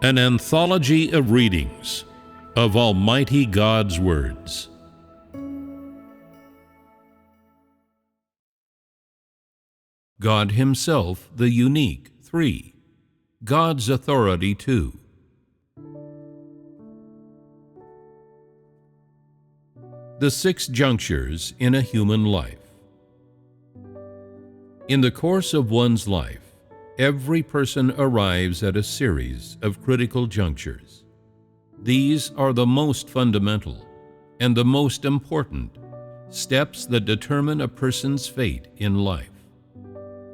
An anthology of readings of Almighty God's words. God Himself, the unique, 3. God's authority, 2. The 6 junctures in a human life. In the course of one's life, every person arrives at a series of critical junctures. These are the most fundamental and the most important steps that determine a person's fate in life.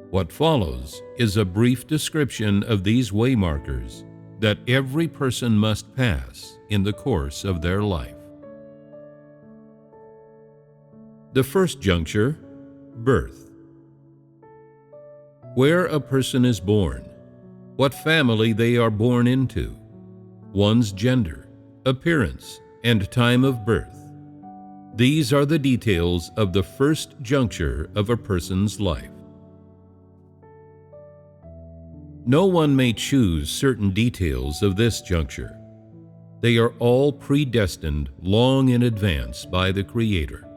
What follows is a brief description of these waymarkers that every person must pass in the course of their life. The first juncture, birth. Where a person is born, what family they are born into, one's gender, appearance, and time of birth. These are the details of the first juncture of a person's life. No one may choose certain details of this juncture. They are all predestined long in advance by the Creator.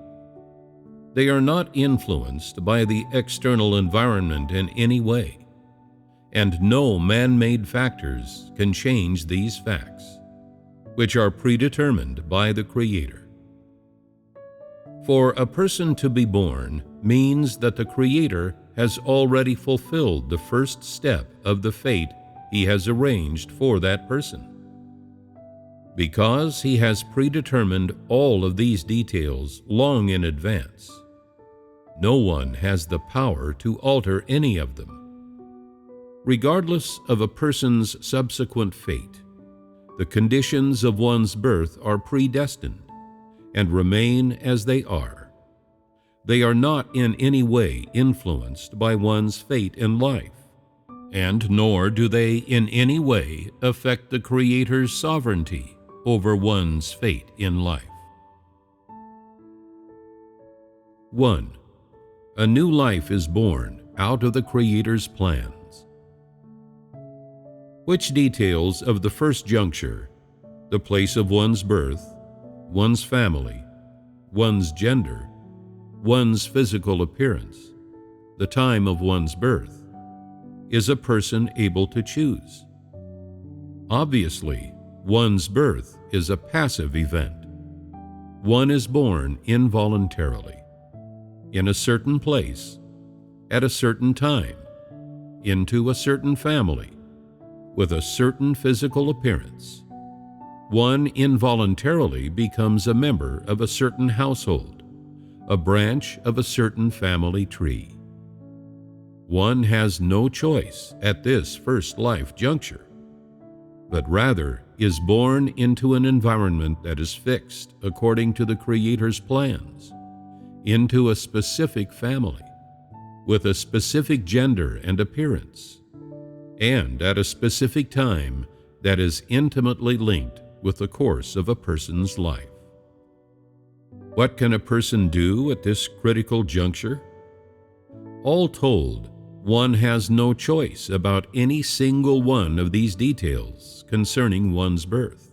They are not influenced by the external environment in any way, and no man-made factors can change these facts, which are predetermined by the Creator. For a person to be born means that the Creator has already fulfilled the first step of the fate He has arranged for that person. Because He has predetermined all of these details long in advance, no one has the power to alter any of them. Regardless of a person's subsequent fate, the conditions of one's birth are predestined and remain as they are. They are not in any way influenced by one's fate in life, and nor do they in any way affect the Creator's sovereignty over one's fate in life. 1. A new life is born out of the Creator's plans. Which details of the first juncture, the place of one's birth, one's family, one's gender, one's physical appearance, the time of one's birth, is a person able to choose? Obviously, one's birth is a passive event. One is born involuntarily, in a certain place, at a certain time, into a certain family, with a certain physical appearance. One involuntarily becomes a member of a certain household, a branch of a certain family tree. One has no choice at this first life juncture, but rather is born into an environment that is fixed according to the Creator's plans, into a specific family, with a specific gender and appearance, and at a specific time that is intimately linked with the course of a person's life. What can a person do at this critical juncture? All told, one has no choice about any single one of these details concerning one's birth.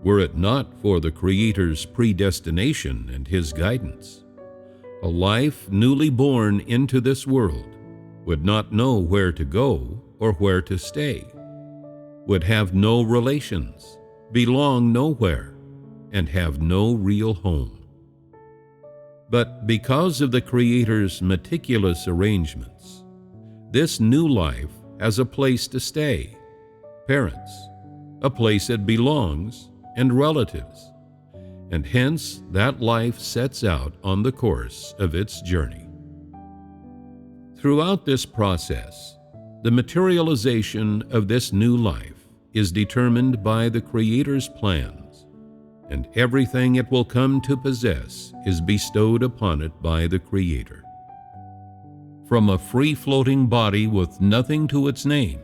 Were it not for the Creator's predestination and His guidance, a life newly born into this world would not know where to go or where to stay, would have no relations, belong nowhere, and have no real home. But because of the Creator's meticulous arrangements, this new life has a place to stay, parents, a place it belongs, and relatives, and hence that life sets out on the course of its journey. Throughout this process, the materialization of this new life is determined by the Creator's plans, and everything it will come to possess is bestowed upon it by the Creator. From a free-floating body with nothing to its name,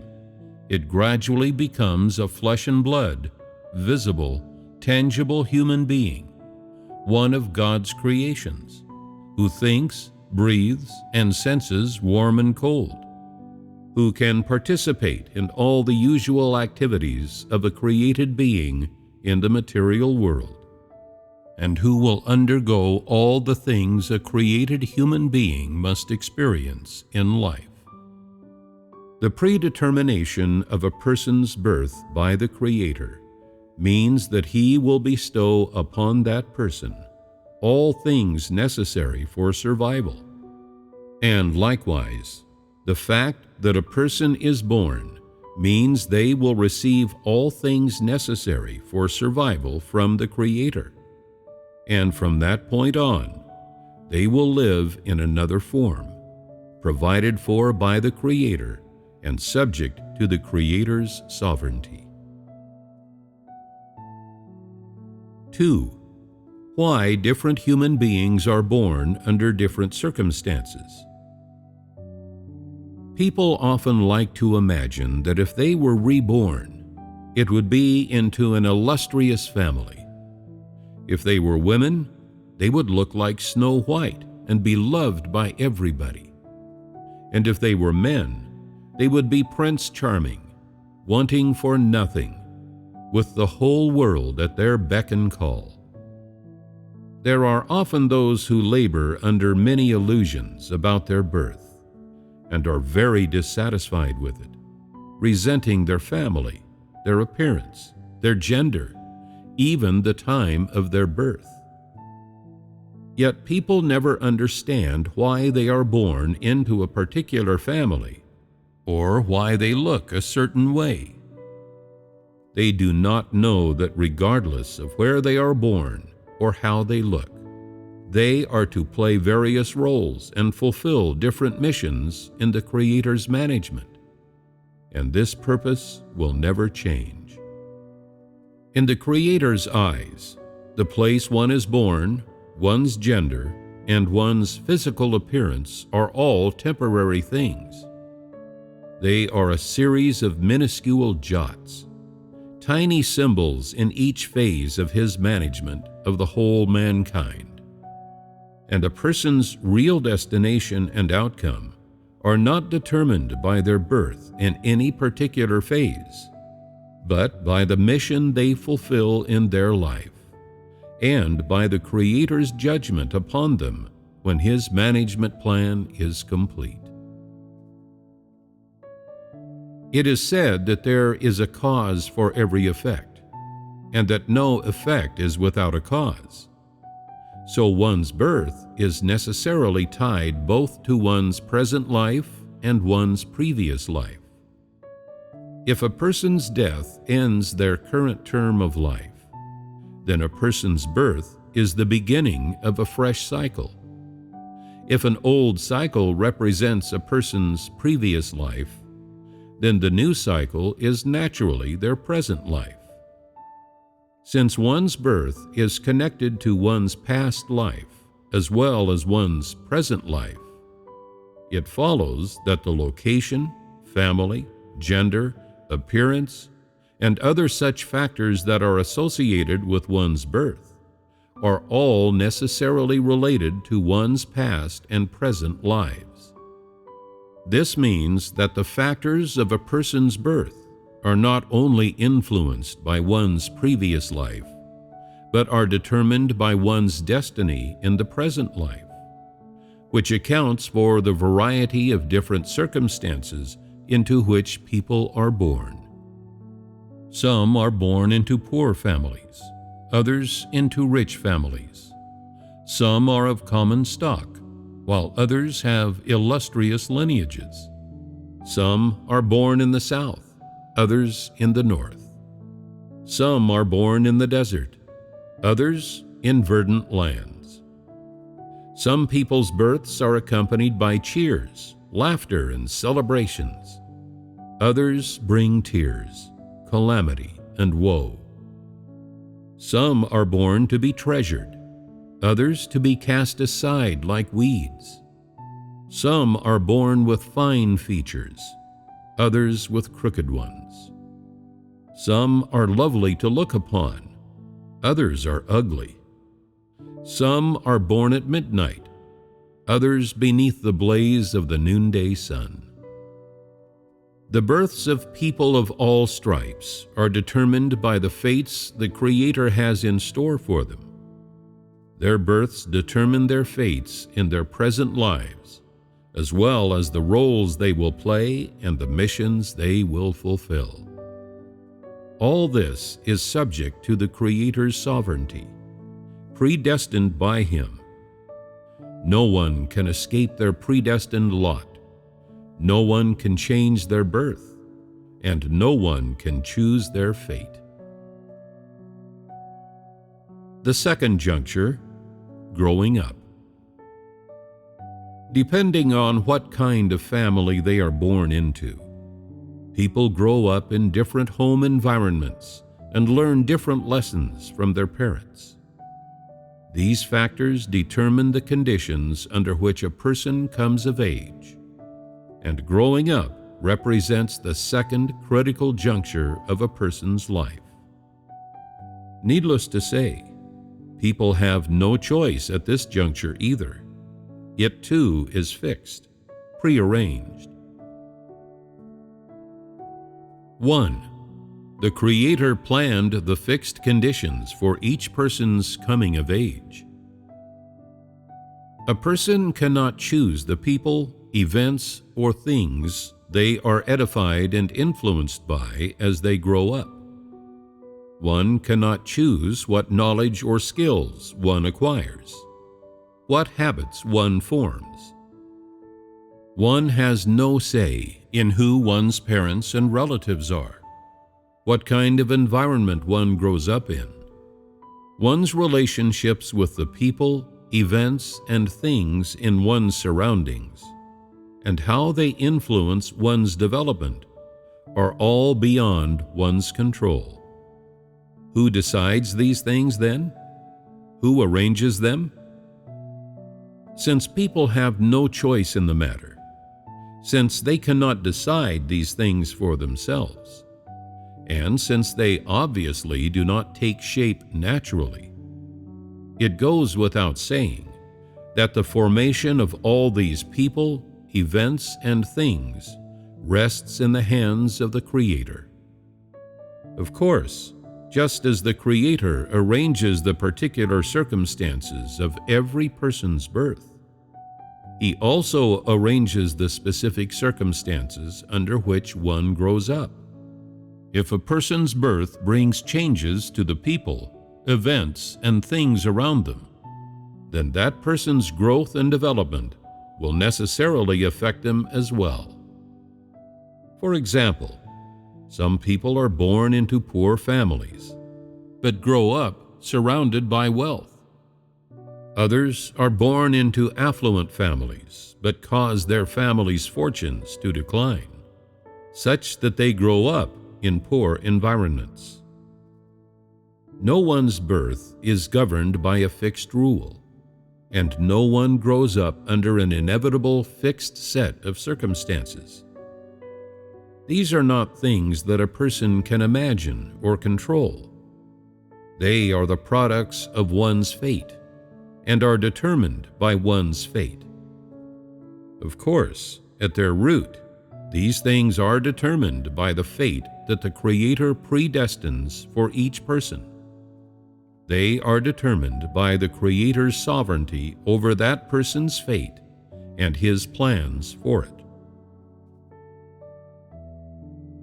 it gradually becomes a flesh and blood, visible, tangible human being, one of God's creations, who thinks, breathes, and senses warm and cold. who can participate in all the usual activities of a created being in the material world, and who will undergo all the things a created human being must experience in life. The predetermination of a person's birth by the Creator means that He will bestow upon that person all things necessary for survival. And likewise, the fact that a person is born means they will receive all things necessary for survival from the Creator. And from that point on, they will live in another form, provided for by the Creator and subject to the Creator's sovereignty. 2. Why different human beings are born under different circumstances. People often like to imagine that if they were reborn, it would be into an illustrious family. If they were women, they would look like Snow White and be loved by everybody. And if they were men, they would be Prince Charming, wanting for nothing, with the whole world at their beck and call. There are often those who labor under many illusions about their birth, and are very dissatisfied with it, resenting their family, their appearance, their gender, even the time of their birth. Yet people never understand why they are born into a particular family, or why they look a certain way. They do not know that regardless of where they are born or how they look, they are to play various roles and fulfill different missions in the Creator's management, and this purpose will never change. In the Creator's eyes, the place one is born, one's gender, and one's physical appearance are all temporary things. They are a series of minuscule jots, tiny symbols in each phase of His management of the whole mankind. And a person's real destination and outcome are not determined by their birth in any particular phase, but by the mission they fulfill in their life, and by the Creator's judgment upon them when His management plan is complete. It is said that there is a cause for every effect, and that no effect is without a cause. So one's birth is necessarily tied both to one's present life and one's previous life. If a person's death ends their current term of life, then a person's birth is the beginning of a fresh cycle. If an old cycle represents a person's previous life, then the new cycle is naturally their present life. Since one's birth is connected to one's past life as well as one's present life, it follows that the location, family, gender, appearance, and other such factors that are associated with one's birth are all necessarily related to one's past and present lives. This means that the factors of a person's birth are not only influenced by one's previous life, but are determined by one's destiny in the present life, which accounts for the variety of different circumstances into which people are born. Some are born into poor families, others into rich families. Some are of common stock, while others have illustrious lineages. Some are born in the south, others in the north. Some are born in the desert, others in verdant lands. Some people's births are accompanied by cheers, laughter, and celebrations. Others bring tears, calamity, and woe. Some are born to be treasured, others to be cast aside like weeds. Some are born with fine features, others with crooked ones. Some are lovely to look upon, others are ugly. Some are born at midnight, others beneath the blaze of the noonday sun. The births of people of all stripes are determined by the fates the Creator has in store for them. Their births determine their fates in their present lives, as well as the roles they will play and the missions they will fulfill. All this is subject to the Creator's sovereignty, predestined by Him. No one can escape their predestined lot. No one can change their birth, and no one can choose their fate. The second juncture, growing up. Depending on what kind of family they are born into, people grow up in different home environments and learn different lessons from their parents. These factors determine the conditions under which a person comes of age, and growing up represents the second critical juncture of a person's life. Needless to say, people have no choice at this juncture either. It too is fixed, prearranged. 1. The Creator planned the fixed conditions for each person's coming of age. A person cannot choose the people, events, or things they are edified and influenced by as they grow up. One cannot choose what knowledge or skills one acquires, what habits one forms. One has no say in who one's parents and relatives are, what kind of environment one grows up in, one's relationships with the people, events, and things in one's surroundings, and how they influence one's development are all beyond one's control. Who decides these things then? Who arranges them? Since people have no choice in the matter, since they cannot decide these things for themselves, and since they obviously do not take shape naturally, it goes without saying that the formation of all these people, events, and things rests in the hands of the Creator. Of course, just as the Creator arranges the particular circumstances of every person's birth, He also arranges the specific circumstances under which one grows up. If a person's birth brings changes to the people, events, and things around them, then that person's growth and development will necessarily affect them as well. For example, some people are born into poor families, but grow up surrounded by wealth. Others are born into affluent families, but cause their families' fortunes to decline, such that they grow up in poor environments. No one's birth is governed by a fixed rule, and no one grows up under an inevitable fixed set of circumstances. These are not things that a person can imagine or control. They are the products of one's fate and are determined by one's fate. Of course, at their root, these things are determined by the fate that the Creator predestines for each person. They are determined by the Creator's sovereignty over that person's fate and His plans for it.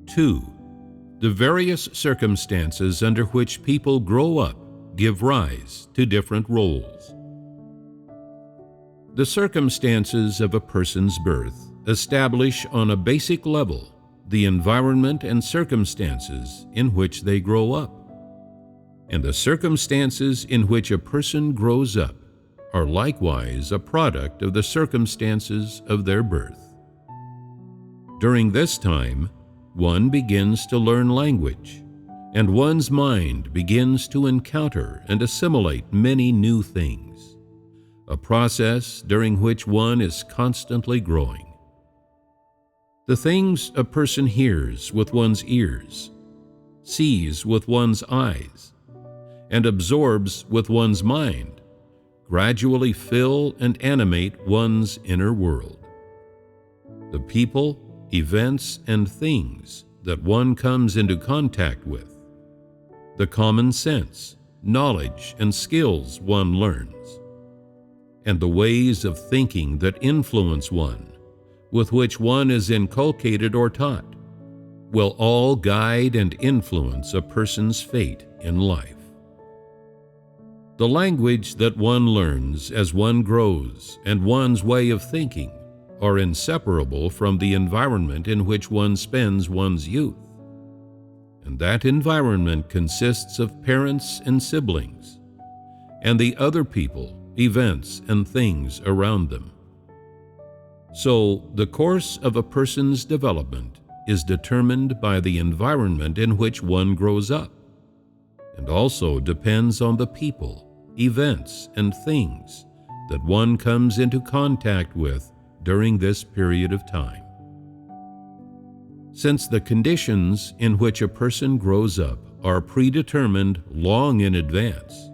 2. The various circumstances under which people grow up give rise to different roles. The circumstances of a person's birth establish on a basic level the environment and circumstances in which they grow up. And the circumstances in which a person grows up are likewise a product of the circumstances of their birth. During this time, one begins to learn language, and one's mind begins to encounter and assimilate many new things, a process during which one is constantly growing. The things a person hears with one's ears, sees with one's eyes, and absorbs with one's mind gradually fill and animate one's inner world. The people, events, and things that one comes into contact with, the common sense, knowledge, and skills one learns, and the ways of thinking that influence one, with which one is inculcated or taught, will all guide and influence a person's fate in life. The language that one learns as one grows and one's way of thinking are inseparable from the environment in which one spends one's youth. And that environment consists of parents and siblings, and the other people, events, and things around them. So, the course of a person's development is determined by the environment in which one grows up, and also depends on the people, events, and things that one comes into contact with during this period of time. Since the conditions in which a person grows up are predetermined long in advance,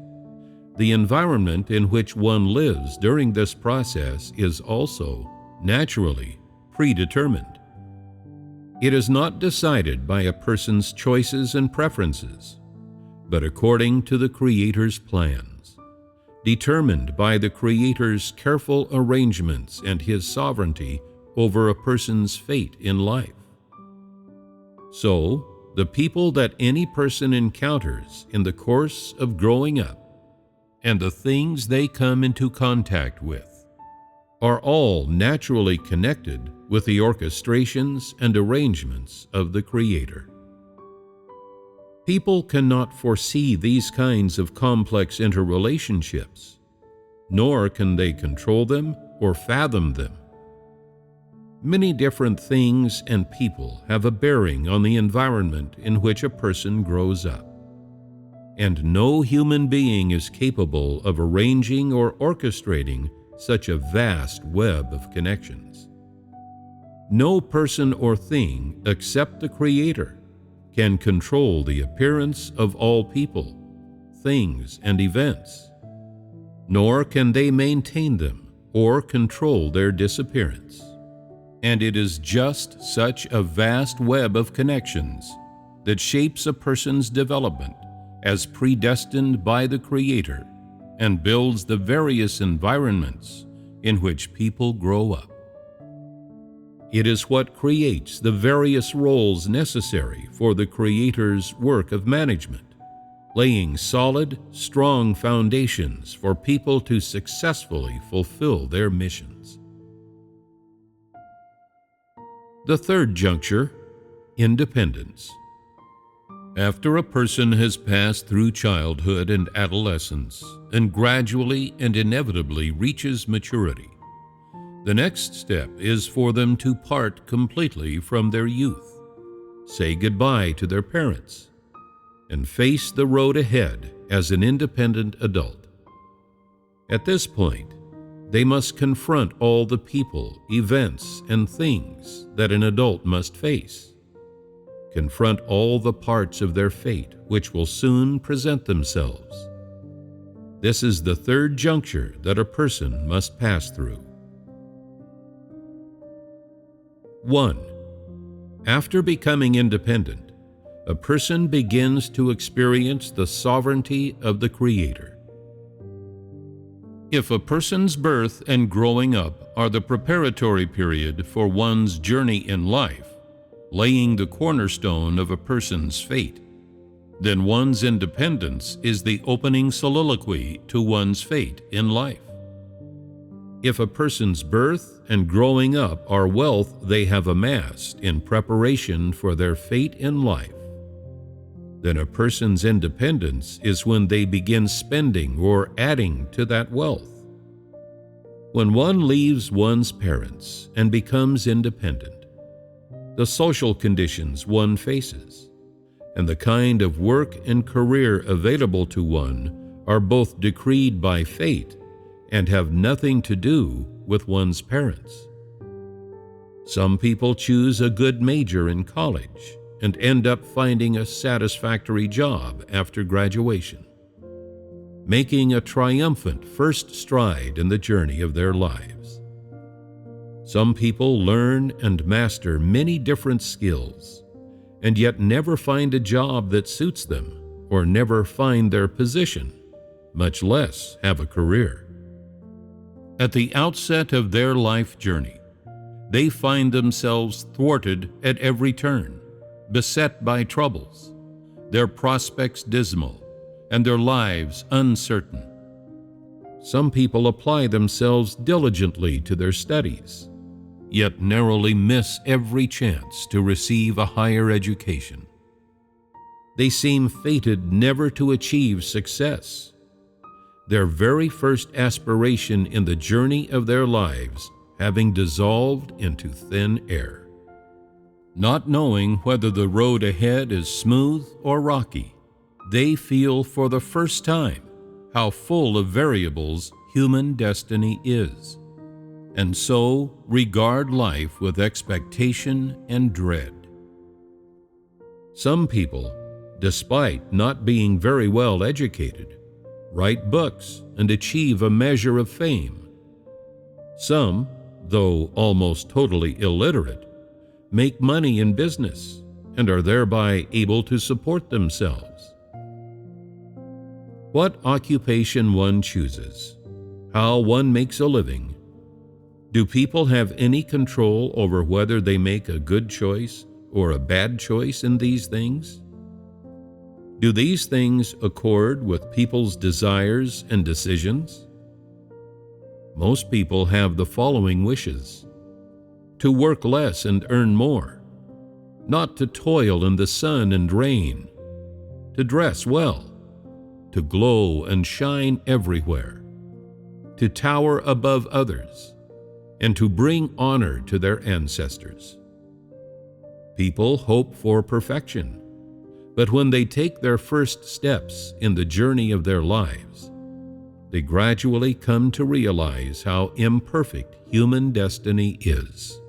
the environment in which one lives during this process is also, naturally, predetermined. It is not decided by a person's choices and preferences, but according to the Creator's plans, determined by the Creator's careful arrangements and His sovereignty over a person's fate in life. So, the people that any person encounters in the course of growing up, and the things they come into contact with, are all naturally connected with the orchestrations and arrangements of the Creator. People cannot foresee these kinds of complex interrelationships, nor can they control them or fathom them. Many different things and people have a bearing on the environment in which a person grows up, and no human being is capable of arranging or orchestrating such a vast web of connections. No person or thing except the Creator can control the appearance of all people, things, and events, nor can they maintain them or control their disappearance. And it is just such a vast web of connections that shapes a person's development as predestined by the Creator and builds the various environments in which people grow up. It is what creates the various roles necessary for the Creator's work of management, laying solid, strong foundations for people to successfully fulfill their missions. The third juncture, independence. After a person has passed through childhood and adolescence and gradually and inevitably reaches maturity, the next step is for them to part completely from their youth, say goodbye to their parents, and face the road ahead as an independent adult. At this point, they must confront all the people, events, and things that an adult must face. Confront all the parts of their fate which will soon present themselves. This is the third juncture that a person must pass through. 1. After becoming independent, a person begins to experience the sovereignty of the Creator. If a person's birth and growing up are the preparatory period for one's journey in life, laying the cornerstone of a person's fate, then one's independence is the opening soliloquy to one's fate in life. If a person's birth and growing up are wealth they have amassed in preparation for their fate in life, then a person's independence is when they begin spending or adding to that wealth. When one leaves one's parents and becomes independent, the social conditions one faces and the kind of work and career available to one are both decreed by fate and have nothing to do with one's parents. Some people choose a good major in college and end up finding a satisfactory job after graduation, making a triumphant first stride in the journey of their lives. Some people learn and master many different skills, and yet never find a job that suits them, or never find their position, much less have a career. At the outset of their life journey, they find themselves thwarted at every turn, beset by troubles, their prospects dismal, and their lives uncertain. Some people apply themselves diligently to their studies, yet narrowly miss every chance to receive a higher education. They seem fated never to achieve success. Their very first aspiration in the journey of their lives having dissolved into thin air. Not knowing whether the road ahead is smooth or rocky, they feel for the first time how full of variables human destiny is, and so regard life with expectation and dread. Some people, despite not being very well educated, write books and achieve a measure of fame. Some, though almost totally illiterate, make money in business and are thereby able to support themselves. What occupation one chooses, how one makes a living, do people have any control over whether they make a good choice or a bad choice in these things? Do these things accord with people's desires and decisions? Most people have the following wishes: to work less and earn more, not to toil in the sun and rain, to dress well, to glow and shine everywhere, to tower above others, and to bring honor to their ancestors. People hope for perfection, but when they take their first steps in the journey of their lives, they gradually come to realize how imperfect human destiny is.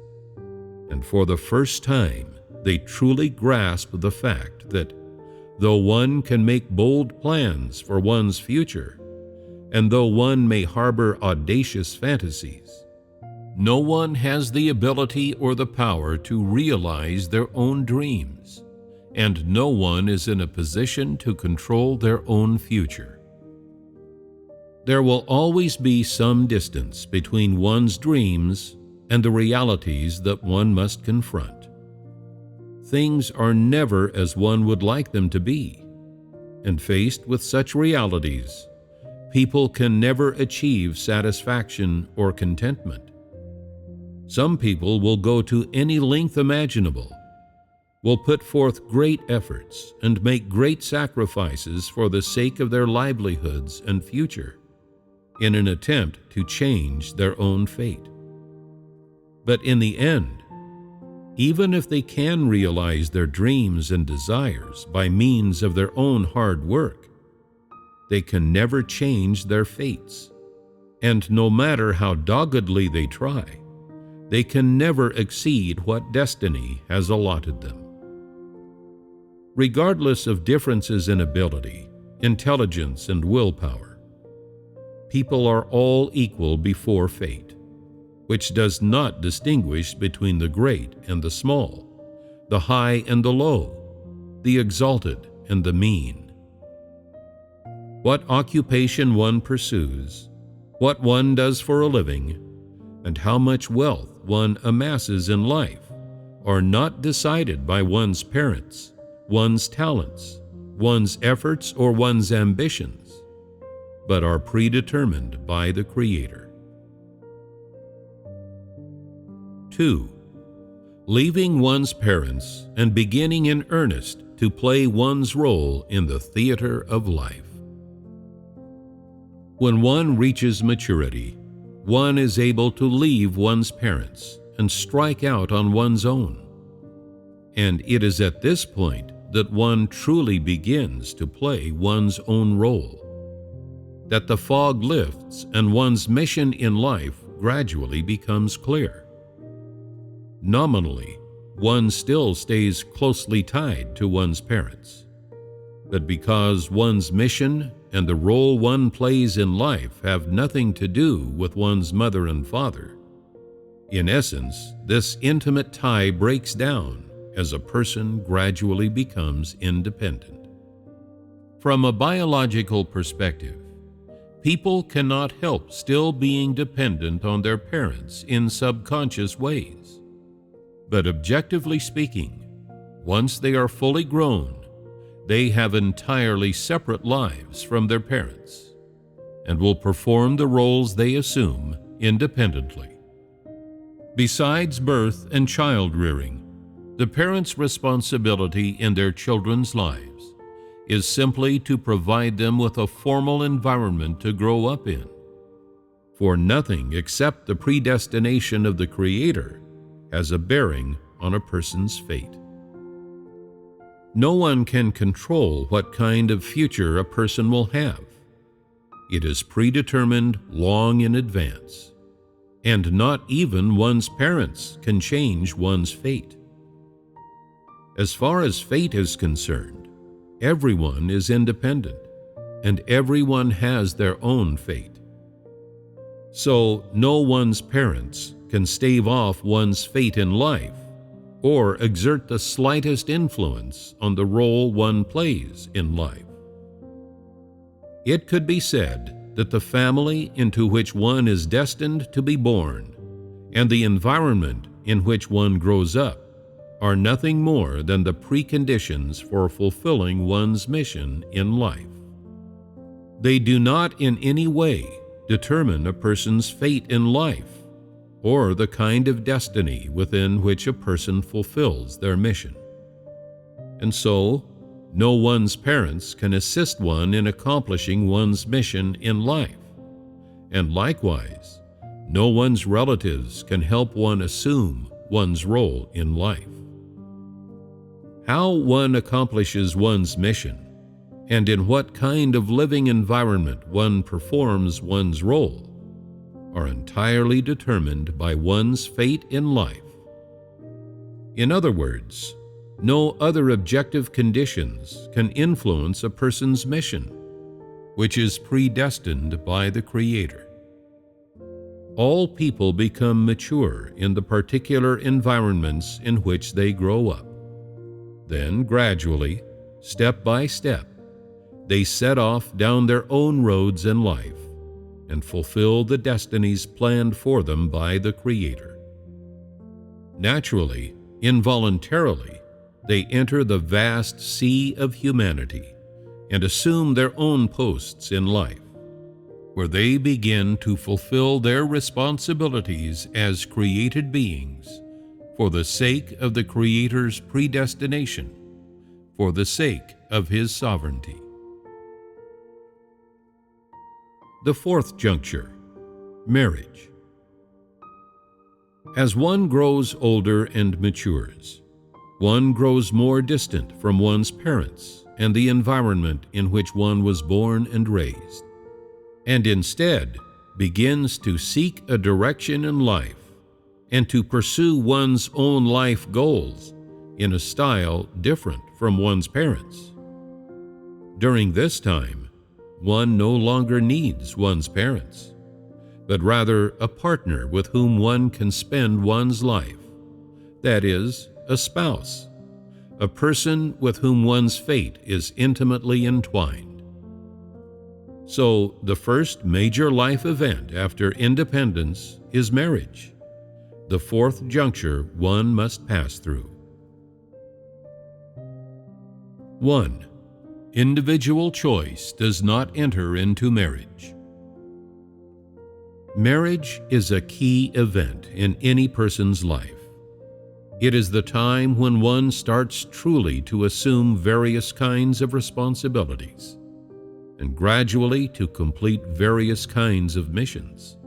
And for the first time, they truly grasp the fact that though one can make bold plans for one's future, and though one may harbor audacious fantasies, no one has the ability or the power to realize their own dreams, and no one is in a position to control their own future. There will always be some distance between one's dreams and the realities that one must confront. Things are never as one would like them to be, and faced with such realities, people can never achieve satisfaction or contentment. Some people will go to any length imaginable, will put forth great efforts and make great sacrifices for the sake of their livelihoods and future, in an attempt to change their own fate. But in the end, even if they can realize their dreams and desires by means of their own hard work, they can never change their fates, and no matter how doggedly they try, they can never exceed what destiny has allotted them. Regardless of differences in ability, intelligence, and willpower, people are all equal before fate, which does not distinguish between the great and the small, the high and the low, the exalted and the mean. What occupation one pursues, what one does for a living, and how much wealth one amasses in life are not decided by one's parents, one's talents, one's efforts, or one's ambitions, but are predetermined by the Creator. 2. Leaving one's parents and beginning in earnest to play one's role in the theater of life. When one reaches maturity, one is able to leave one's parents and strike out on one's own. And it is at this point that one truly begins to play one's own role, that the fog lifts and one's mission in life gradually becomes clear. Nominally, one still stays closely tied to one's parents, but because one's mission and the role one plays in life have nothing to do with one's mother and father, In essence, this intimate tie breaks down as a person gradually becomes independent. From a biological perspective, people cannot help still being dependent on their parents in subconscious ways. But objectively speaking, once they are fully grown, they have entirely separate lives from their parents and will perform the roles they assume independently. Besides birth and child rearing, the parents' responsibility in their children's lives is simply to provide them with a formal environment to grow up in. For nothing except the predestination of the Creator has a bearing on a person's fate. No one can control what kind of future a person will have. It is predetermined long in advance, and not even one's parents can change one's fate. As far as fate is concerned, everyone is independent, and everyone has their own fate. So no one's parents can stave off one's fate in life or exert the slightest influence on the role one plays in life. It could be said that the family into which one is destined to be born and the environment in which one grows up are nothing more than the preconditions for fulfilling one's mission in life. They do not in any way determine a person's fate in life or the kind of destiny within which a person fulfills their mission. And so, no one's parents can assist one in accomplishing one's mission in life, and likewise, no one's relatives can help one assume one's role in life. How one accomplishes one's mission, and in what kind of living environment one performs one's role, are entirely determined by one's fate in life. In other words, no other objective conditions can influence a person's mission, which is predestined by the Creator. All people become mature in the particular environments in which they grow up. Then gradually, step by step, they set off down their own roads in life and fulfill the destinies planned for them by the Creator. Naturally, involuntarily, they enter the vast sea of humanity and assume their own posts in life, where they begin to fulfill their responsibilities as created beings for the sake of the Creator's predestination, for the sake of His sovereignty. The fourth juncture, marriage. As one grows older and matures, one grows more distant from one's parents and the environment in which one was born and raised, and instead begins to seek a direction in life and to pursue one's own life goals in a style different from one's parents. During this time, one no longer needs one's parents, but rather a partner with whom one can spend one's life, that is, a spouse, a person with whom one's fate is intimately entwined. So, the first major life event after independence is marriage, the fourth juncture one must pass through. 1. Individual choice does not enter into marriage. Marriage is a key event in any person's life. It is the time when one starts truly to assume various kinds of responsibilities and gradually to complete various kinds of missions.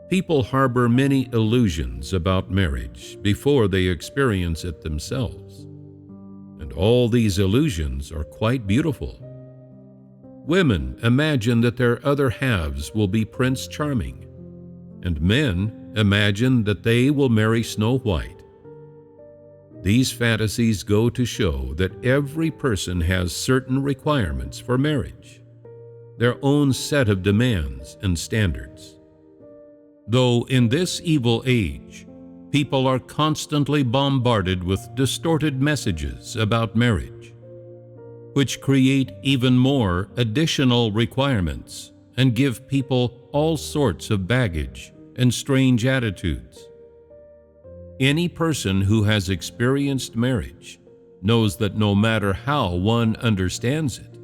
People harbor many illusions about marriage before they experience it themselves, and all these illusions are quite beautiful. Women imagine that their other halves will be Prince Charming, and men imagine that they will marry Snow White. These fantasies go to show that every person has certain requirements for marriage, their own set of demands and standards. Though in this evil age, people are constantly bombarded with distorted messages about marriage, which create even more additional requirements and give people all sorts of baggage and strange attitudes. Any person who has experienced marriage knows that no matter how one understands it,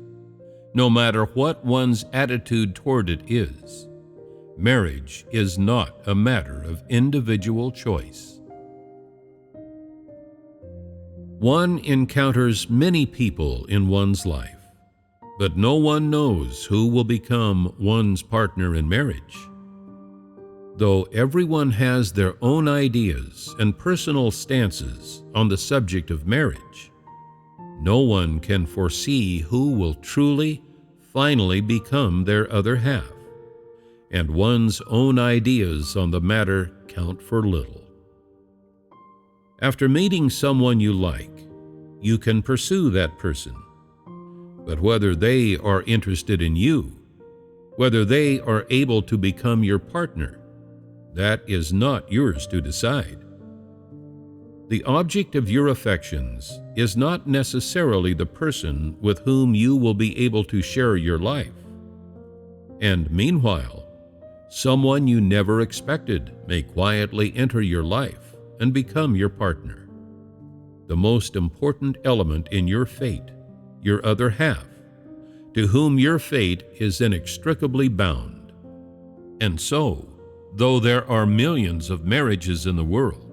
no matter what one's attitude toward it is, marriage is not a matter of individual choice. One encounters many people in one's life, but no one knows who will become one's partner in marriage. Though everyone has their own ideas and personal stances on the subject of marriage, no one can foresee who will truly, finally become their other half, and one's own ideas on the matter count for little. After meeting someone you like, you can pursue that person. But whether they are interested in you, whether they are able to become your partner, that is not yours to decide. The object of your affections is not necessarily the person with whom you will be able to share your life. And meanwhile, someone you never expected may quietly enter your life and become your partner. The most important element in your fate, your other half, to whom your fate is inextricably bound. And so, though there are millions of marriages in the world,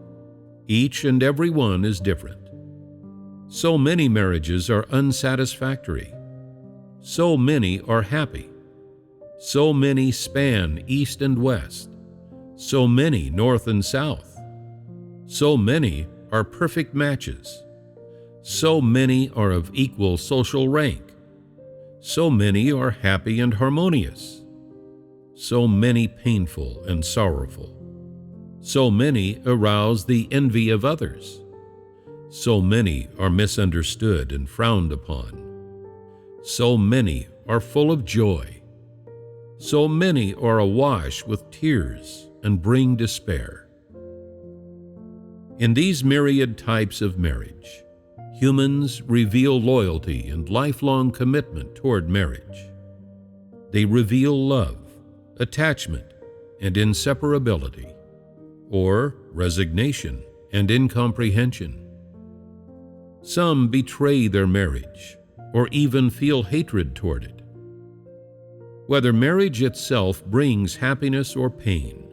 each and every one is different. So many marriages are unsatisfactory. So many are happy. So many span east and west. So many north and south. So many are perfect matches. So many are of equal social rank. So many are happy and harmonious. So many painful and sorrowful. So many arouse the envy of others. So many are misunderstood and frowned upon. So many are full of joy. So many are awash with tears and bring despair. In these myriad types of marriage, humans reveal loyalty and lifelong commitment toward marriage. They reveal love, attachment, and inseparability, or resignation and incomprehension. Some betray their marriage, or even feel hatred toward it. Whether marriage itself brings happiness or pain,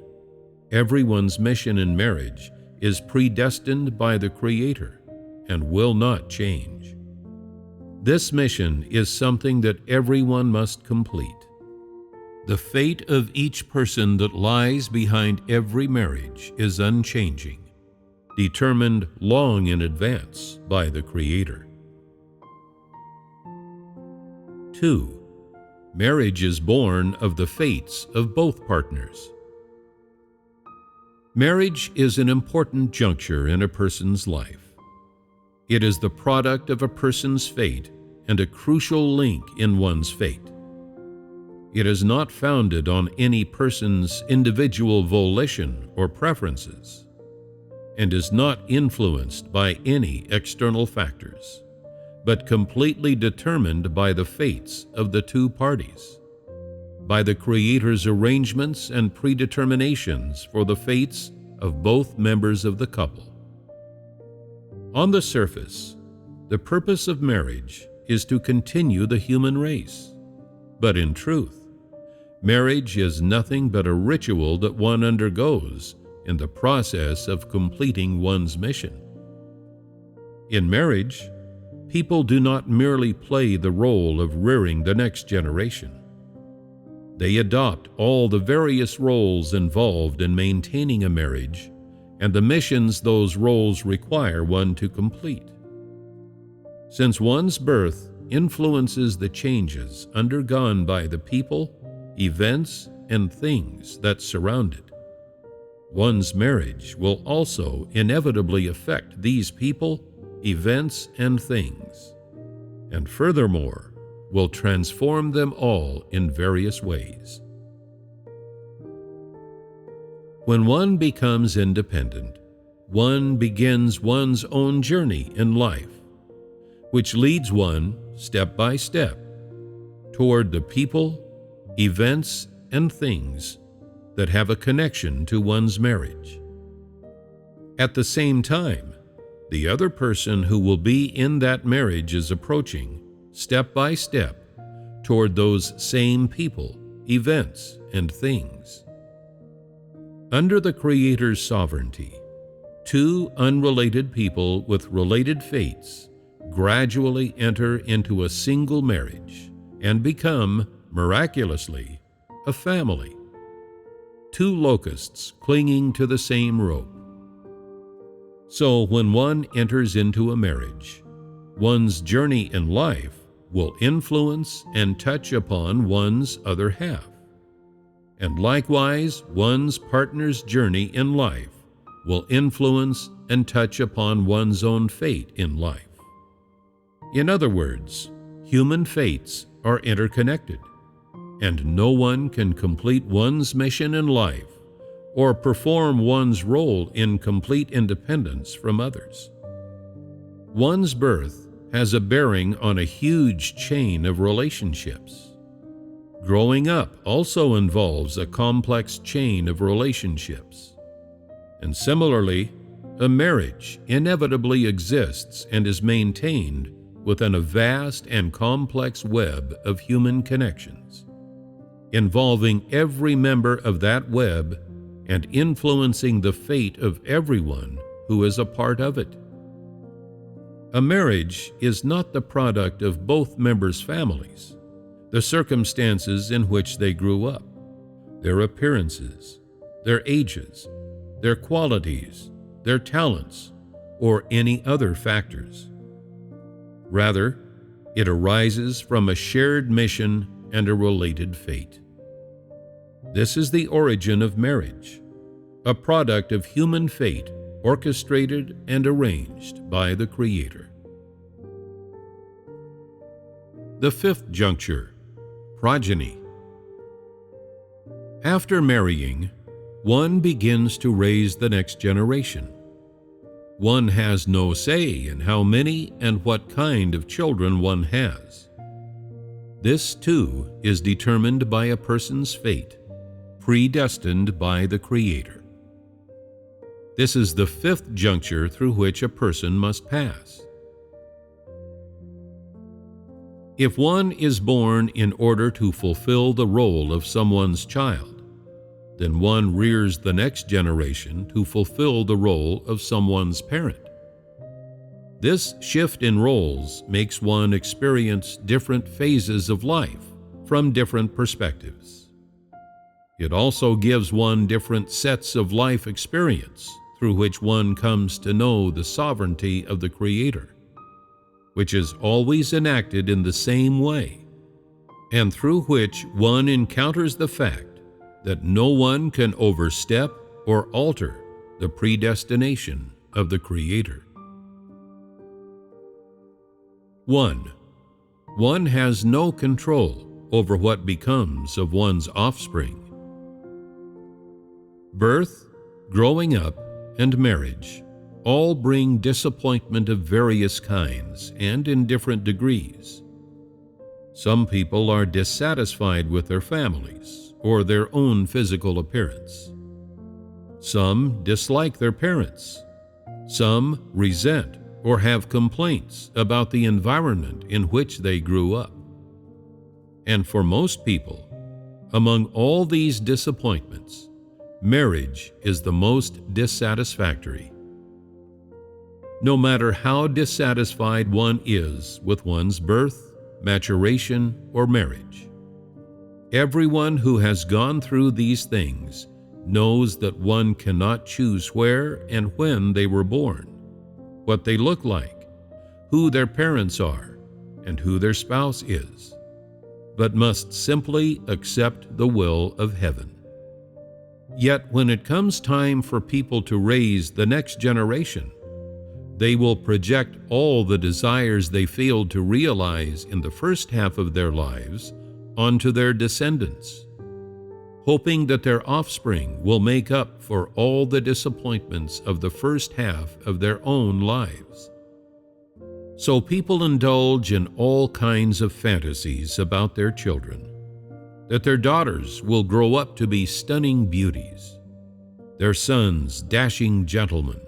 everyone's mission in marriage is predestined by the Creator and will not change. This mission is something that everyone must complete. The fate of each person that lies behind every marriage is unchanging, determined long in advance by the Creator. 2. Marriage is born of the fates of both partners. Marriage is an important juncture in a person's life. It is the product of a person's fate and a crucial link in one's fate. It is not founded on any person's individual volition or preferences, and is not influenced by any external factors, but completely determined by the fates of the two parties, by the Creator's arrangements and predeterminations for the fates of both members of the couple. On the surface, the purpose of marriage is to continue the human race, but in truth, marriage is nothing but a ritual that one undergoes in the process of completing one's mission. In marriage, people do not merely play the role of rearing the next generation. They adopt all the various roles involved in maintaining a marriage and the missions those roles require one to complete. Since one's birth influences the changes undergone by the people, events, and things that surround it, one's marriage will also inevitably affect these people, events, and things, and furthermore, will transform them all in various ways. When one becomes independent, one begins one's own journey in life, which leads one, step by step, toward the people, events, and things that have a connection to one's marriage. At the same time, the other person who will be in that marriage is approaching, step by step, toward those same people, events, and things. Under the Creator's sovereignty, two unrelated people with related fates gradually enter into a single marriage and become, miraculously, a family. Two locusts clinging to the same rope. So when one enters into a marriage, one's journey in life will influence and touch upon one's other half. And likewise, one's partner's journey in life will influence and touch upon one's own fate in life. In other words, human fates are interconnected, and no one can complete one's mission in life or perform one's role in complete independence from others. One's birth has a bearing on a huge chain of relationships. Growing up also involves a complex chain of relationships. And similarly, a marriage inevitably exists and is maintained within a vast and complex web of human connections, involving every member of that web and influencing the fate of everyone who is a part of it. A marriage is not the product of both members' families, the circumstances in which they grew up, their appearances, their ages, their qualities, their talents, or any other factors. Rather, it arises from a shared mission and a related fate. This is the origin of marriage, a product of human fate orchestrated and arranged by the Creator. The fifth juncture, progeny. After marrying, one begins to raise the next generation. One has no say in how many and what kind of children one has. This, too, is determined by a person's fate, predestined by the Creator. This is the fifth juncture through which a person must pass. If one is born in order to fulfill the role of someone's child, then one rears the next generation to fulfill the role of someone's parent. This shift in roles makes one experience different phases of life from different perspectives. It also gives one different sets of life experience through which one comes to know the sovereignty of the Creator, which is always enacted in the same way, and through which one encounters the fact that no one can overstep or alter the predestination of the Creator. 1. One has no control over what becomes of one's offspring. Birth, growing up, and marriage all bring disappointment of various kinds and in different degrees. Some people are dissatisfied with their families or their own physical appearance. Some dislike their parents. Some resent or have complaints about the environment in which they grew up. And for most people, among all these disappointments, marriage is the most dissatisfactory. No matter how dissatisfied one is with one's birth, maturation, or marriage, everyone who has gone through these things knows that one cannot choose where and when they were born, what they look like, who their parents are, and who their spouse is, but must simply accept the will of heaven. Yet when it comes time for people to raise the next generation, they will project all the desires they failed to realize in the first half of their lives onto their descendants. hoping that their offspring will make up for all the disappointments of the first half of their own lives. So people indulge in all kinds of fantasies about their children, that their daughters will grow up to be stunning beauties, their sons dashing gentlemen,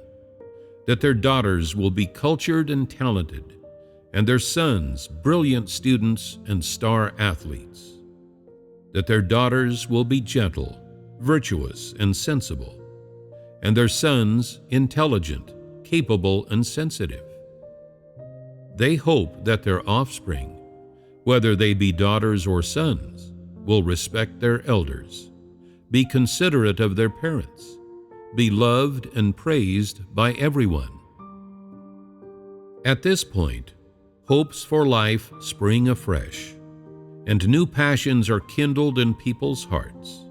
that their daughters will be cultured and talented, and their sons brilliant students and star athletes, that their daughters will be gentle, virtuous, and sensible, and their sons intelligent, capable, and sensitive. They hope that their offspring, whether they be daughters or sons, will respect their elders, be considerate of their parents, be loved and praised by everyone. At this point, hopes for life spring afresh, and new passions are kindled in people's hearts.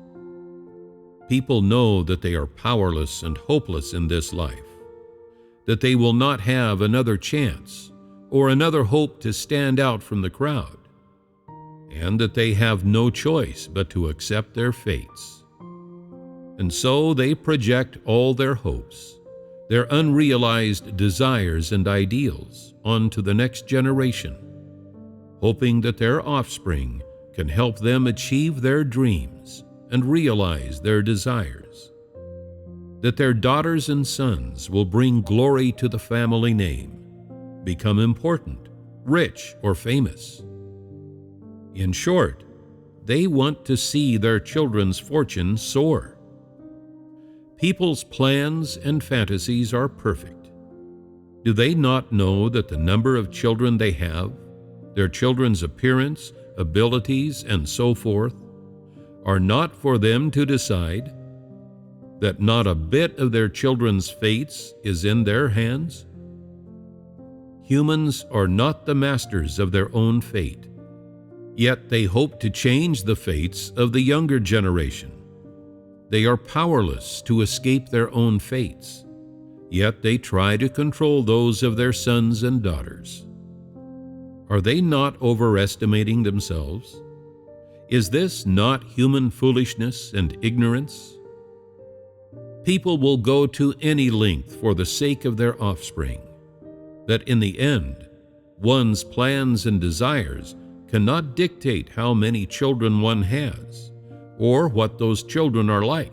People know that they are powerless and hopeless in this life, that they will not have another chance or another hope to stand out from the crowd, and that they have no choice but to accept their fates. And so they project all their hopes, their unrealized desires and ideals onto the next generation, hoping that their offspring can help them achieve their dreams and realize their desires, that their daughters and sons will bring glory to the family name, become important, rich, or famous. In short, they want to see their children's fortune soar. People's plans and fantasies are perfect. Do they not know that the number of children they have, their children's appearance, abilities, and so forth, are not for them to decide? That not a bit of their children's fates is in their hands? Humans are not the masters of their own fate, yet they hope to change the fates of the younger generation. They are powerless to escape their own fates, yet they try to control those of their sons and daughters. Are they not overestimating themselves? Is this not human foolishness and ignorance? People will go to any length for the sake of their offspring, that in the end, one's plans and desires cannot dictate how many children one has, or what those children are like.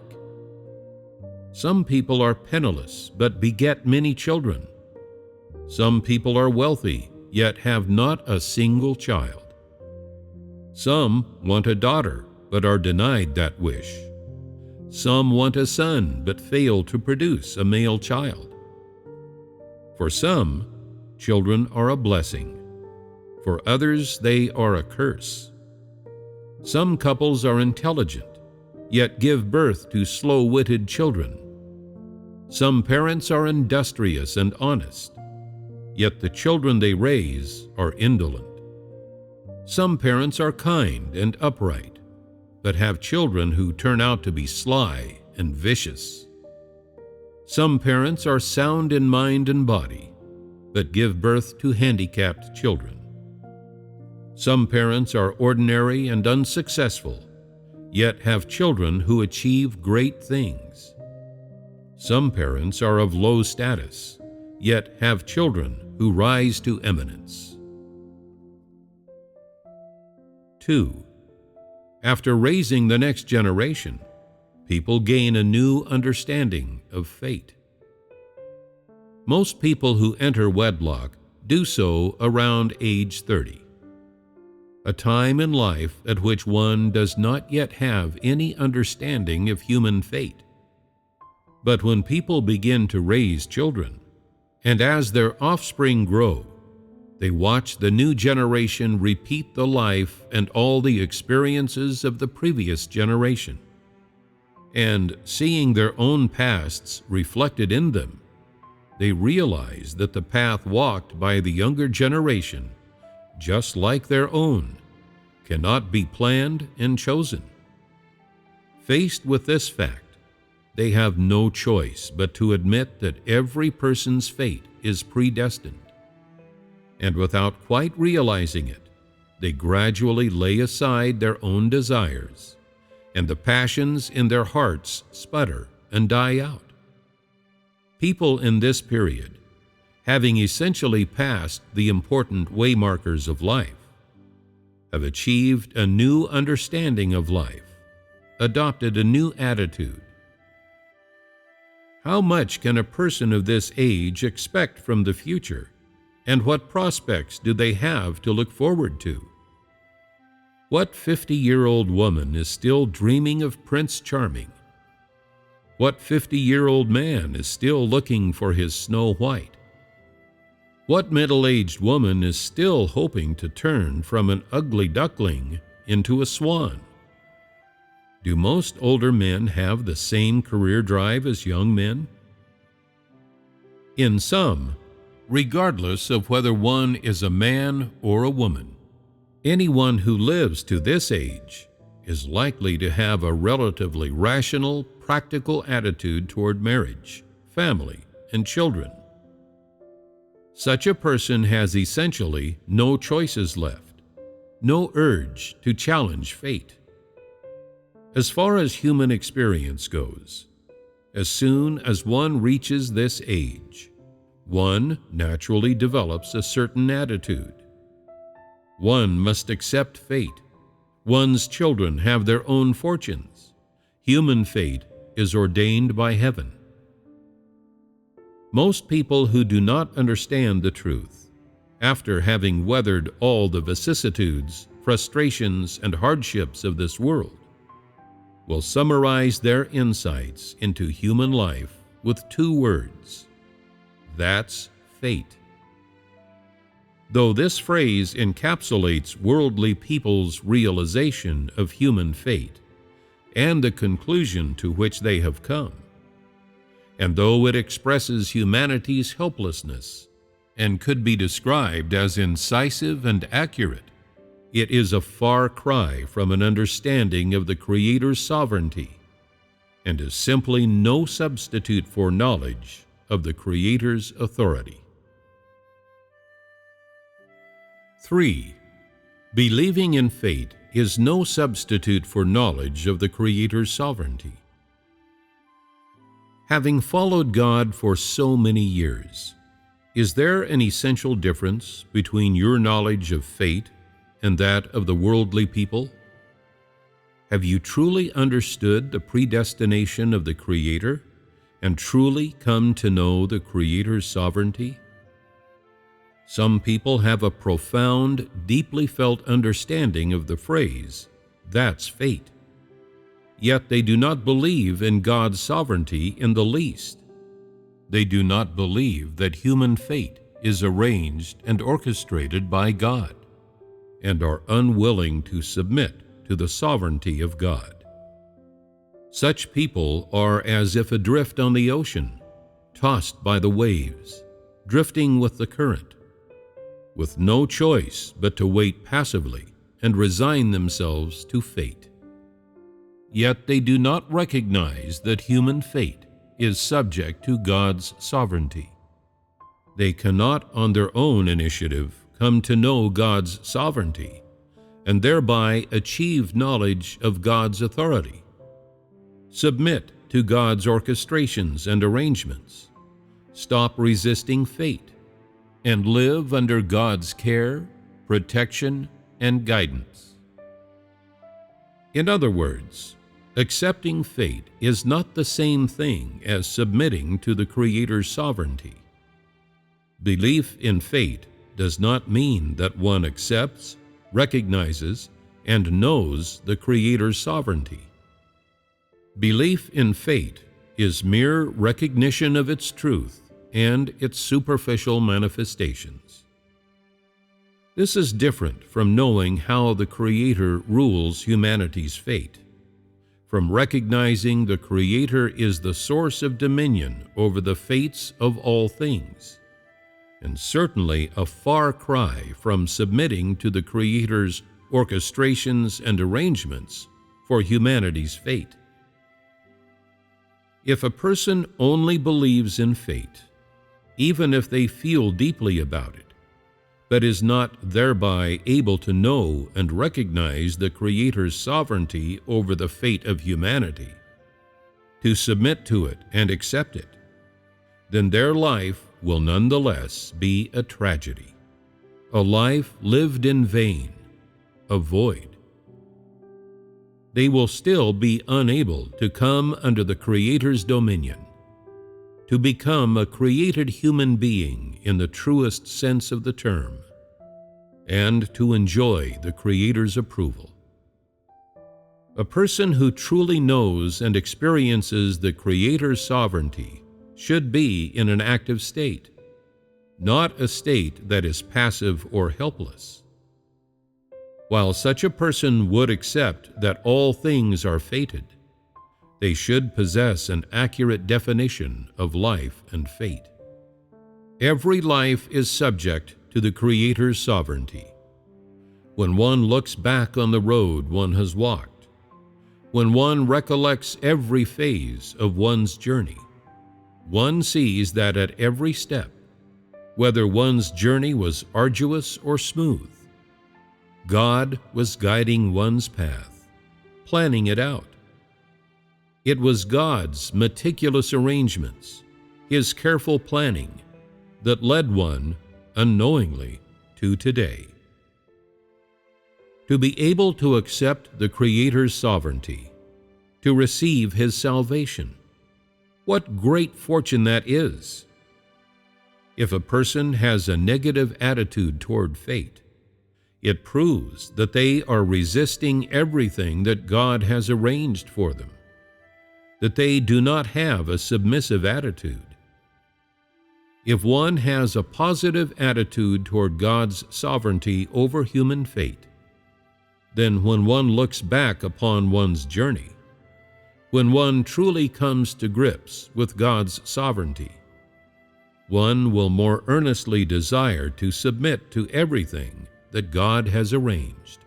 Some people are penniless but beget many children. Some people are wealthy yet have not a single child. Some want a daughter but are denied that wish. Some want a son but fail to produce a male child. For some, children are a blessing. For others, they are a curse. Some couples are intelligent, yet give birth to slow-witted children. Some parents are industrious and honest, yet the children they raise are indolent. Some parents are kind and upright, but have children who turn out to be sly and vicious. Some parents are sound in mind and body, but give birth to handicapped children. Some parents are ordinary and unsuccessful, yet have children who achieve great things. Some parents are of low status, yet have children who rise to eminence. 2. After raising the next generation, people gain a new understanding of fate. Most people who enter wedlock do so around age 30, a time in life at which one does not yet have any understanding of human fate. But when people begin to raise children, and as their offspring grow, they watch the new generation repeat the life and all the experiences of the previous generation. And seeing their own pasts reflected in them, they realize that the path walked by the younger generation, just like their own, cannot be planned and chosen. Faced with this fact, they have no choice but to admit that every person's fate is predestined. And without quite realizing it, they gradually lay aside their own desires and the passions in their hearts sputter and die out. People in this period, having essentially passed the important waymarkers of life, have achieved a new understanding of life, adopted a new attitude. How much can a person of this age expect from the future, and what prospects do they have to look forward to? What 50-year-old woman is still dreaming of Prince Charming? What 50-year-old man is still looking for his Snow White? What middle-aged woman is still hoping to turn from an ugly duckling into a swan? Do most older men have the same career drive as young men? In some, regardless of whether one is a man or a woman, anyone who lives to this age is likely to have a relatively rational, practical attitude toward marriage, family, and children. Such a person has essentially no choices left, no urge to challenge fate. As far as human experience goes, as soon as one reaches this age, one naturally develops a certain attitude. One must accept fate. One's children have their own fortunes. Human fate is ordained by heaven. Most people who do not understand the truth, after having weathered all the vicissitudes, frustrations, and hardships of this world, will summarize their insights into human life with two words: that's fate. Though this phrase encapsulates worldly people's realization of human fate and the conclusion to which they have come, and though it expresses humanity's helplessness and could be described as incisive and accurate, it is a far cry from an understanding of the Creator's sovereignty and is simply no substitute for knowledge of the Creator's authority. 3. Believing in fate is no substitute for knowledge of the Creator's sovereignty. Having followed God for so many years, is there an essential difference between your knowledge of fate and that of the worldly people? Have you truly understood the predestination of the Creator and truly come to know the Creator's sovereignty? Some people have a profound, deeply felt understanding of the phrase, "that's fate." Yet they do not believe in God's sovereignty in the least. They do not believe that human fate is arranged and orchestrated by God, and are unwilling to submit to the sovereignty of God. Such people are as if adrift on the ocean, tossed by the waves, drifting with the current, with no choice but to wait passively and resign themselves to fate. Yet they do not recognize that human fate is subject to God's sovereignty. They cannot on their own initiative come to know God's sovereignty and thereby achieve knowledge of God's authority, submit to God's orchestrations and arrangements, stop resisting fate, and live under God's care, protection, and guidance. In other words, accepting fate is not the same thing as submitting to the Creator's sovereignty. Belief in fate does not mean that one accepts, recognizes, and knows the Creator's sovereignty. Belief in fate is mere recognition of its truth and its superficial manifestations. This is different from knowing how the Creator rules humanity's fate, from recognizing the Creator is the source of dominion over the fates of all things, and certainly a far cry from submitting to the Creator's orchestrations and arrangements for humanity's fate. If a person only believes in fate, even if they feel deeply about it, but is not thereby able to know and recognize the Creator's sovereignty over the fate of humanity, to submit to it and accept it, then their life will nonetheless be a tragedy, a life lived in vain, a void. They will still be unable to come under the Creator's dominion, to become a created human being in the truest sense of the term, and to enjoy the Creator's approval. A person who truly knows and experiences the Creator's sovereignty should be in an active state, not a state that is passive or helpless. While such a person would accept that all things are fated, they should possess an accurate definition of life and fate. Every life is subject to the Creator's sovereignty. When one looks back on the road one has walked, when one recollects every phase of one's journey, one sees that at every step, whether one's journey was arduous or smooth, God was guiding one's path, planning it out. It was God's meticulous arrangements, His careful planning, that led one, unknowingly, to today. To be able to accept the Creator's sovereignty, to receive His salvation, what great fortune that is! If a person has a negative attitude toward fate, it proves that they are resisting everything that God has arranged for them, that they do not have a submissive attitude. If one has a positive attitude toward God's sovereignty over human fate, then when one looks back upon one's journey, when one truly comes to grips with God's sovereignty, one will more earnestly desire to submit to everything that God has arranged,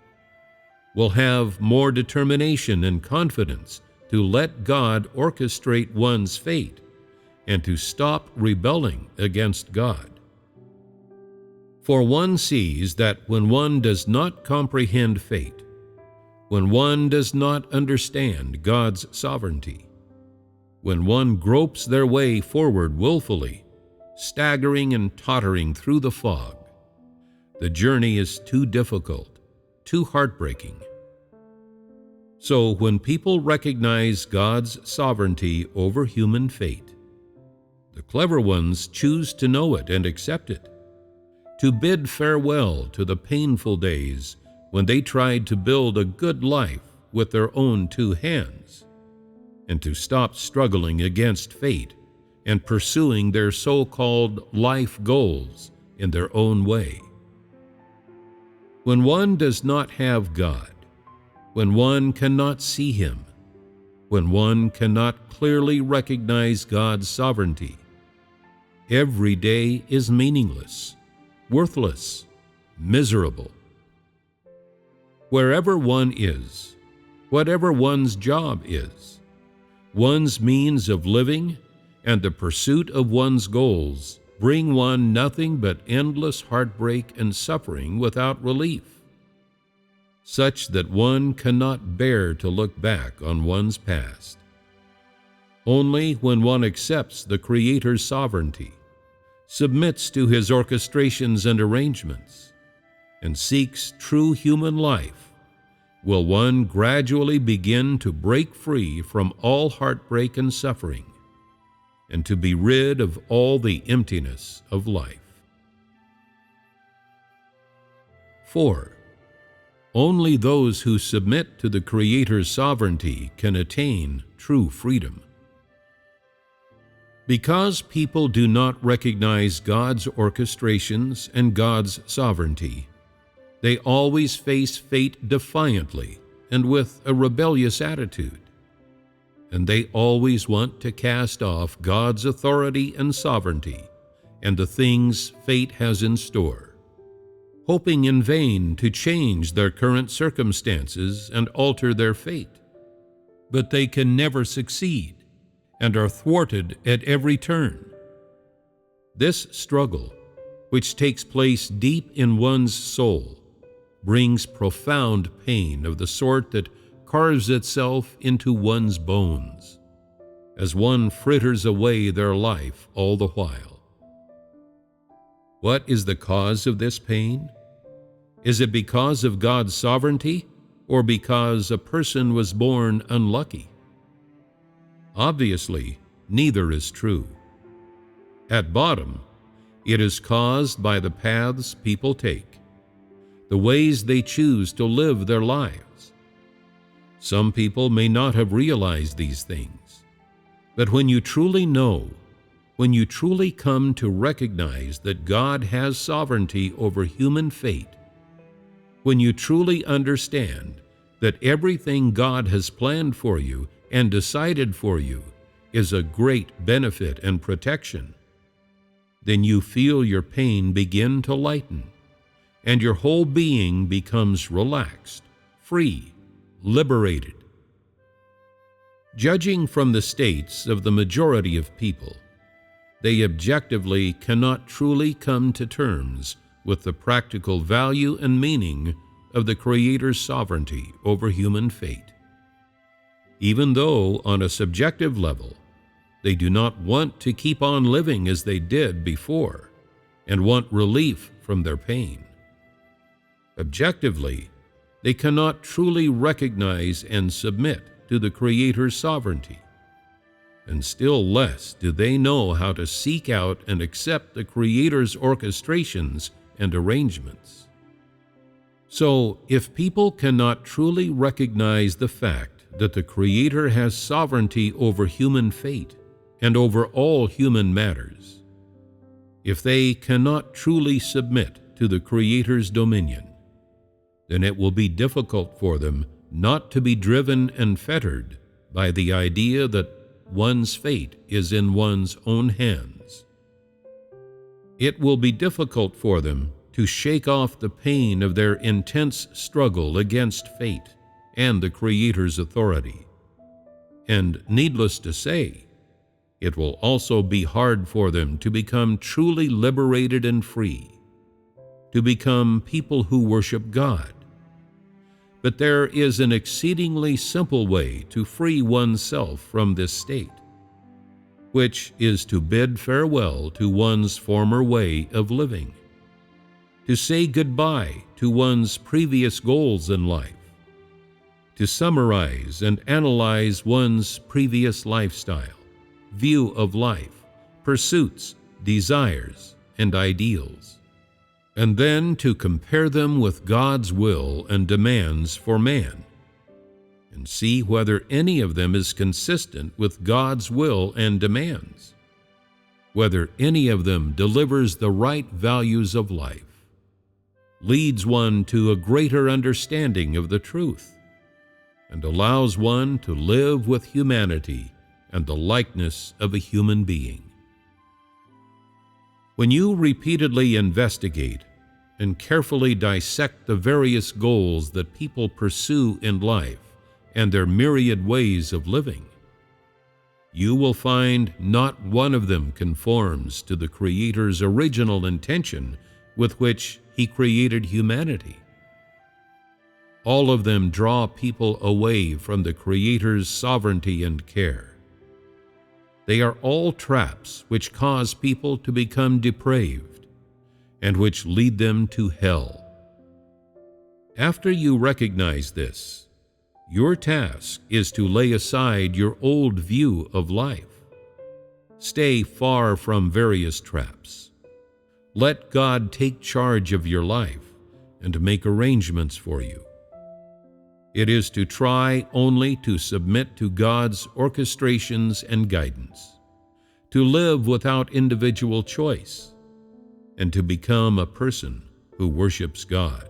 will have more determination and confidence to let God orchestrate one's fate and to stop rebelling against God. For one sees that when one does not comprehend fate, when one does not understand God's sovereignty, when one gropes their way forward willfully, staggering and tottering through the fog, the journey is too difficult, too heartbreaking. So when people recognize God's sovereignty over human fate, the clever ones choose to know it and accept it, to bid farewell to the painful days when they tried to build a good life with their own two hands, and to stop struggling against fate and pursuing their so-called life goals in their own way. When one does not have God, when one cannot see Him, when one cannot clearly recognize God's sovereignty, every day is meaningless, worthless, miserable. Wherever one is, whatever one's job is, one's means of living and the pursuit of one's goals bring one nothing but endless heartbreak and suffering without relief, such that one cannot bear to look back on one's past. Only when one accepts the Creator's sovereignty, submits to His orchestrations and arrangements, and seeks true human life, will one gradually begin to break free from all heartbreak and suffering, and to be rid of all the emptiness of life. 4. Only those who submit to the Creator's sovereignty can attain true freedom. Because people do not recognize God's orchestrations and God's sovereignty, they always face fate defiantly and with a rebellious attitude. And they always want to cast off God's authority and sovereignty and the things fate has in store, hoping in vain to change their current circumstances and alter their fate. But they can never succeed and are thwarted at every turn. This struggle, which takes place deep in one's soul, brings profound pain of the sort that carves itself into one's bones, as one fritters away their life all the while. What is the cause of this pain? Is it because of God's sovereignty, or because a person was born unlucky? Obviously, neither is true. At bottom, it is caused by the paths people take, the ways they choose to live their lives. Some people may not have realized these things, but when you truly know, when you truly come to recognize that God has sovereignty over human fate, when you truly understand that everything God has planned for you and decided for you is a great benefit and protection, then you feel your pain begin to lighten, and your whole being becomes relaxed, free, liberated. Judging from the states of the majority of people, they objectively cannot truly come to terms with the practical value and meaning of the Creator's sovereignty over human fate. Even though, on a subjective level, they do not want to keep on living as they did before and want relief from their pain. Objectively, they cannot truly recognize and submit to the Creator's sovereignty, and still less do they know how to seek out and accept the Creator's orchestrations and arrangements. So, if people cannot truly recognize the fact that the Creator has sovereignty over human fate and over all human matters, if they cannot truly submit to the Creator's dominion, then it will be difficult for them not to be driven and fettered by the idea that one's fate is in one's own hands. It will be difficult for them to shake off the pain of their intense struggle against fate and the Creator's authority. And needless to say, it will also be hard for them to become truly liberated and free, to become people who worship God. But there is an exceedingly simple way to free oneself from this state, which is to bid farewell to one's former way of living, to say goodbye to one's previous goals in life, to summarize and analyze one's previous lifestyle, view of life, pursuits, desires, and ideals, and then to compare them with God's will and demands for man, and see whether any of them is consistent with God's will and demands, whether any of them delivers the right values of life, leads one to a greater understanding of the truth, and allows one to live with humanity and the likeness of a human being. When you repeatedly investigate and carefully dissect the various goals that people pursue in life and their myriad ways of living, you will find not one of them conforms to the Creator's original intention with which He created humanity. All of them draw people away from the Creator's sovereignty and care. They are all traps which cause people to become depraved and which lead them to hell. After you recognize this, your task is to lay aside your old view of life. Stay far from various traps. Let God take charge of your life and make arrangements for you. It is to try only to submit to God's orchestrations and guidance, to live without individual choice, and to become a person who worships God.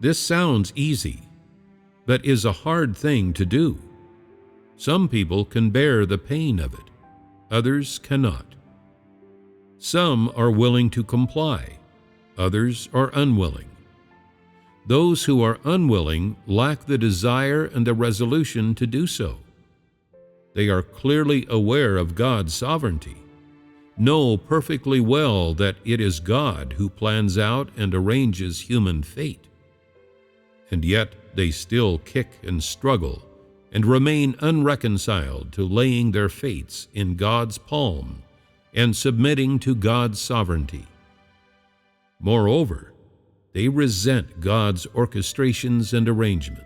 This sounds easy, but is a hard thing to do. Some people can bear the pain of it, others cannot. Some are willing to comply, others are unwilling. Those who are unwilling lack the desire and the resolution to do so. They are clearly aware of God's sovereignty, know perfectly well that it is God who plans out and arranges human fate. And yet they still kick and struggle and remain unreconciled to laying their fates in God's palm and submitting to God's sovereignty. Moreover, they resent God's orchestrations and arrangements.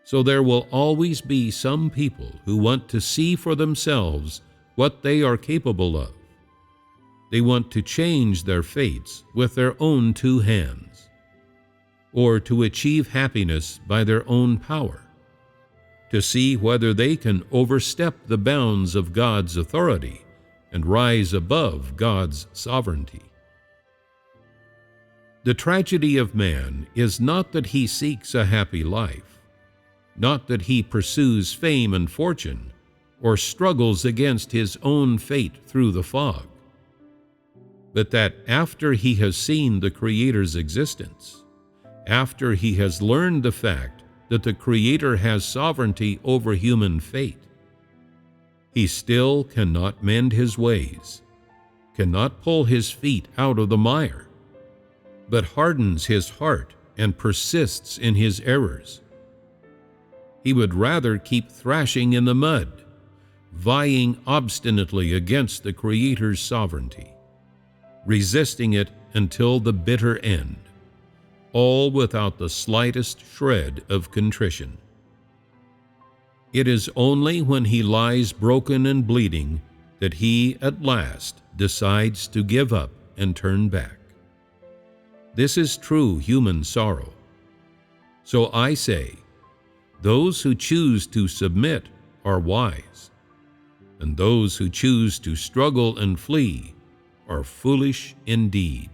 So there will always be some people who want to see for themselves what they are capable of. They want to change their fates with their own two hands, or to achieve happiness by their own power, to see whether they can overstep the bounds of God's authority and rise above God's sovereignty. The tragedy of man is not that he seeks a happy life, not that he pursues fame and fortune, or struggles against his own fate through the fog, but that after he has seen the Creator's existence, after he has learned the fact that the Creator has sovereignty over human fate, he still cannot mend his ways, cannot pull his feet out of the mire, but hardens his heart and persists in his errors. He would rather keep thrashing in the mud, vying obstinately against the Creator's sovereignty, resisting it until the bitter end, all without the slightest shred of contrition. It is only when he lies broken and bleeding that he at last decides to give up and turn back. This is true human sorrow. So I say, those who choose to submit are wise, and those who choose to struggle and flee are foolish indeed.